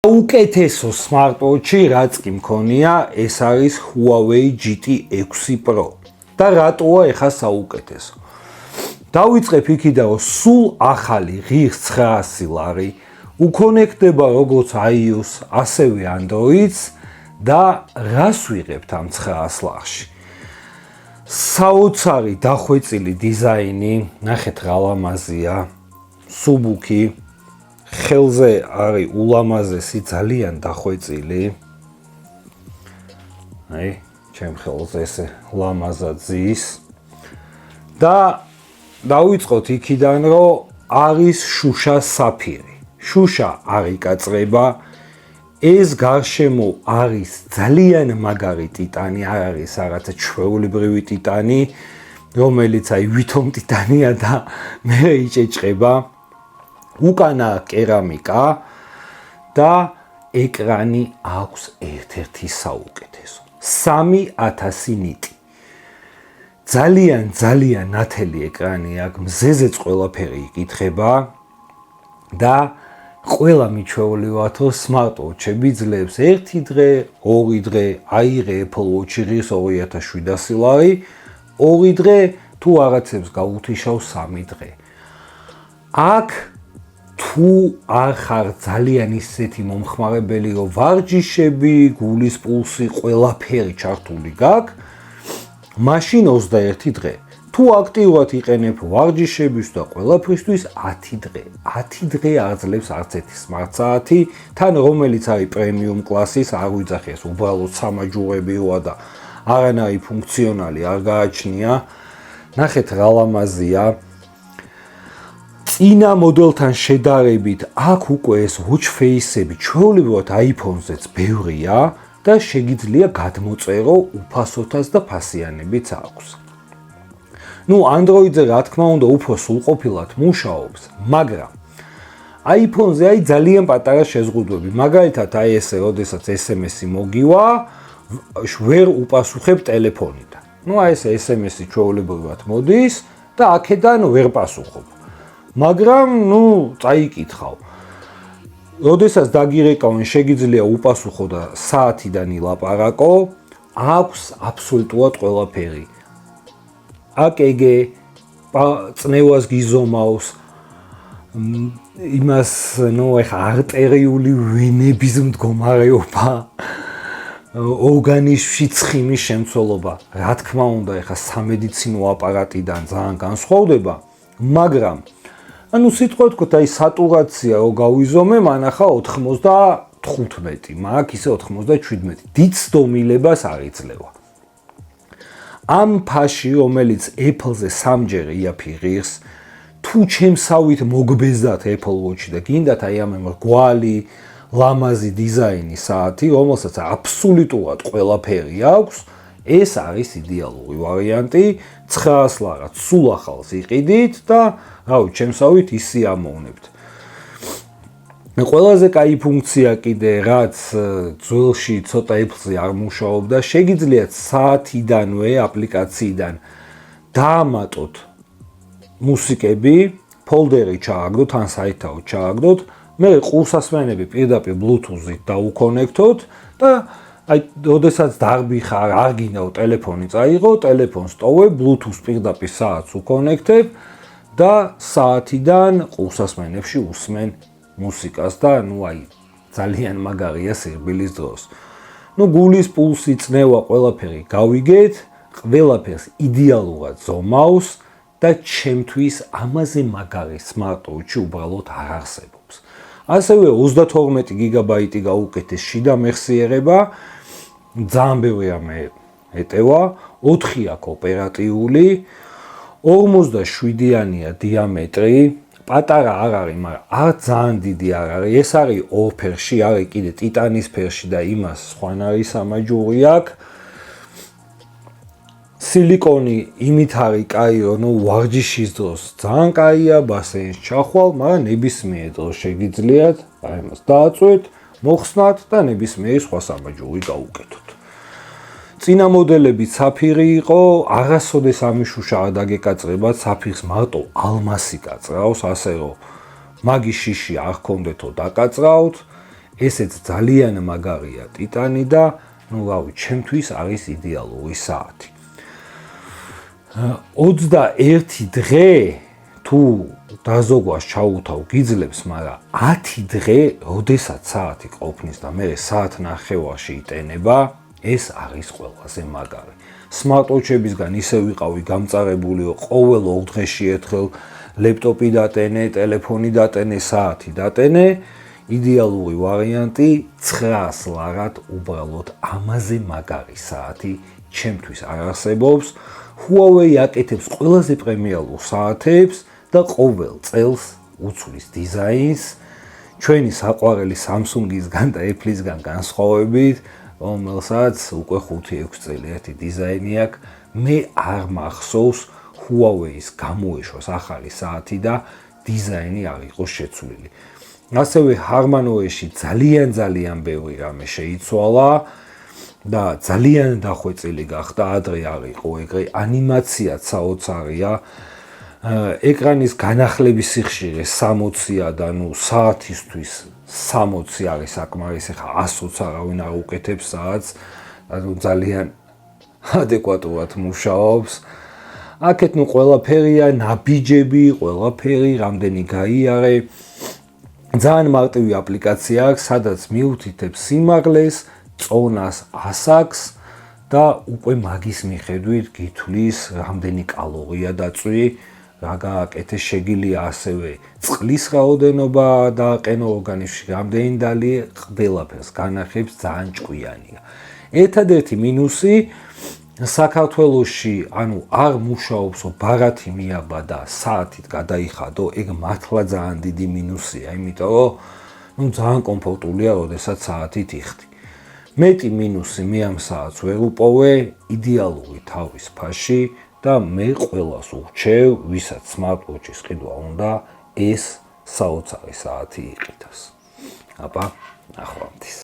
უკეთესო smartwatch-ი რაც კი მქონია, ეს არის Huawei GT6 Pro. და რატოა ეხა საუკეთესო? დავიწყებ იქიდან, რომ სულ ახალი ღირს 900 ლარი უკონექტდება როგორც iOS, ასევე Android-ს და რას ვიღებთ ამ 900 ლარში? საოცარი დახვეწილი დიზაინი, ნახეთ რა ლამაზია, სუბუქი, ხელზე არის ულამაზესი, ძალიან დახვეწილი. აი, ჩემ ხელზე ესე ლამაზად ზის. და დავიწყოთ იქიდან, რომ არის შუშა საფირი. შუშა არ იკაწრება. ეს გარშემო არის ძალიან მაგარი ტიტანი, არ არის რაღაცა ჩვეულებრივი ტიტანი, რომელიც აი ვითომ ტიტანია და მე იჭეჭება. უკანა კერამიკა და ეკრანი აქვს ერთ-ერთი საუკეთესო. 3000 ნიტი. ძალიან ნათელი ეკრანი აქვს, მზეზეც ყველაფერი იკითხება და ყველა მიჩვეულებათო smartwatch-ები ძლებს 1 დღე, 2 დღე, აიღე Apple Watch-ი ღირს 2700 ლარი, 2 დღე თუ რაღაცებს გაუთიშავ 3 დღე. აქ თუ არ ხარ ძალიან ისეთი მომხმარებელი, რომ ვარჯიშები, გულის პულსი, ყველაფერი ჩართული გაქვს, მაშინ 21 დღე. თუ აქტიურად იყენებ ვარჯიშების და ყველაფრისთვის 10 დღე. 10 დღე აძლევს არც ერთი smart საათი, თან რომელიც არის პრემიუმ კლასის, არ ვიძახეს, უბრალოდ სამაჯურებია და არანაირი ფუნქციონალი არ გააჩნია. ნახეთ რა ლამაზია. წინა მოდელთან შედარებით აქ უკვე ეს watch face-ები ჩვეულებრივად iPhone-ზეც ბევრია და შეგიძლია გადმოწერო უფასოთაც და ფასიანებიც აქვს. Android-ზე რა თქმა უნდა უფრო სრულყოფილად მუშაობს, მაგრამ iPhone-ზე აი ძალიან პატარა შეზღუდვები. მაგალითად, აი ესე, როდესაც SMS-ი მოგივა, ვერ უპასუხებ ტელეფონიდან. აი ესე SMS-ი ჩვეულებრივად მოდის და აქედან ვერ პასუხობ. მაგრამ, წაიკითხავ. როდესაც დაგირეკავენ, შეგიძლია უპასუხო და საათიდან ილაპარაკო, აქვს აბსოლუტურად ყველაფერი. AKG წნევას გიზომავს, იმას, ეხა არტერიული ვენების მდგომარეობა, ორგანიზმში ცხიმის შემცველობა, რა თქმა უნდა, ეხა სამედიცინო აპარატიდან ძალიან განსხვავდება, მაგრამ სიტყვად ვთქვათ, აი სატურაცია რო გავიზომე, მანახა 95, მაგ ისე 97. დიდ ცდომილებას არ იძლევა. ამ ფაში, რომელიც Apple-ზე სამჯერ იაფიღებს, თუ ჩემსავით მოგბეზდათ Apple Watch-ი და გინდათ აი ამ მრგვალი, ლამაზი დიზაინის საათი, რომელსაც აბსოლუტურად ყველაფერი აქვს, ეს არის იდეალური ვარიანტი, 900 ლარად სულ ახალს იყიდით და ჩემსავით ისი ამოვნებთ. ყველაზე კაი ფუნქცია კიდე, რაც ძველში ცოტა Apple-ზე არ მუშაობდა, შეგიძლიათ საათიდანვე აპლიკაციიდან დაამატოთ მუსიკები, ფოლდერი ჩააგდოთ, ან საითაოდ ჩააგდოთ, მე ყურსასმენები პირდაპირ Bluetooth-ით დაუკონექტოთ და აი, როდესაც დარბი ხარ, არ გინდაო ტელეფონი წაიღო, ტელეფონს ტოვებ, Bluetooth პირდაპირ საათს უკონექტებ და საათიდან ყურსასმენებში უსმენ მუსიკას და აი ძალიან მაგარია სირბილის დროს. გულის პულსი, წნევა, ყველაფერი გავიგეთ, ყველაფერს იდეალურად ზომავს და ჩემთვის ამაზე მაგარი smartwatch-ი უბრალოდ არ არსებობს. ასევე 32 გიგაბაიტი გაუკეთეს შიდა მეხსიერება, ძალიან ბევრია მე ეტევა, 4 აქვს ოპერატიული, 57-იანია დიამეტრი, პატარა არ არის, მაგრამ არ ძალიან დიდი არ არის. ეს არის ორ ფერში, არის კიდე ტიტანის ფერში და იმას სხვანაირი სამაჯური აქვს. სილიკონი იმით არის კაი, რომ ვარჯიშის დროს ძალიან კაია, ბასეინს ჩახვალ, მაგრამ ნებისმიერ დროს შეგიძლიათ აი მას დააწვეთ, მოხსნათ და ნებისმიერი სხვა სამაჯური გაუკეთოთ. წინა მოდელები საფირი იყო, არასოდეს ამის შუშა არ დაგეკაწრება, საფირს მარტო ალმასი კაწრავს, ასე რომ მაგის შიში არ გქონდეთო დაკაწრავთ. ესეც ძალიან მაგარია ტიტანი და ჩემთვის არის იდეალური საათი. 21 დღე თუ დაზოგვას ჩაუთავ გიძლებს, მაგრამ 10 დღე, როდესაც საათი ყოფნის და მე საათნახევარში იტენება, ეს არის ყველაზე მაგარი. Smartwatch-ებისგან ისე ვიყავი გამწარებული, რომ ყოველ 2 დღეში ერთხელ ლეპტოპი დატენე, ტელეფონი დატენე, საათი დატენე. იდეალური ვარიანტი 900 ლარად უბრალოდ ამაზე მაგარი საათი ჩემთვის არ არსებობს. Huawei აკეთებს ყველაზე პრემიალურ საათებს და ყოველ წელს უცვლის დიზაინს. ჩვენი საყვარელი Samsung-ისგან და Apple-ისგან განსხვავებით, რომელსაც უკვე 5-6 წელი ერთი დიზაინი აქვს, მე არ მახსოვს Huawei-ის გამოეშვას ახალი საათი და დიზაინი არ იყოს შეცვლილი. ასევე Harman-OS-ში ძალიან ბევრი რამე შეიცვალა და ძალიან დახვეწილი გახდა, ადრე არ იყო ეგრე, ანიმაციაც საოცარია. ეკრანის განახლების სიხშირე 60-ია და საათისთვის 60 არის საკმარისი, ხა 100-ს არავინ არ უკეთებს საათს, ძალიან ადეკვატურად მუშაობს. აქეთ ყველაფერია, ნაბიჯები, ყველაფერი, რამდენი გაიარე. ძალიან მარტივი აპლიკაცია აქვს, სადაც მიუთითებ სიმაღლეს, წონას, ასაკს და უკვე მაგის მიხედვით გითვლის რამდენი კალორია დაწვი, რა გააკეთე, შეგიძლია ასევე წყლის რაოდენობა დააყენო ორგანიზმში, რამდენი დალი, ყველაფერს განახებს, ძალიან ჭკვიანია. ერთადერთი მინუსი საქართველოში, არ მუშაობს, ბარათი მიაბა და საათით გადაიხადო, ეგ მართლა ძალიან დიდი მინუსია, იმიტომ რომ ძალიან კომფორტულია, როდესაც საათით იხდი. მეტი მინუსი მე ამ საათს ვერ უპოვე, იდეალური თავის ფაში და მე ყველას ურჩევ, ვისაც Smartwatch-ის ყიდვა უნდა, ეს საოცარი საათი იყიდოს. აბა, ნახვამდის.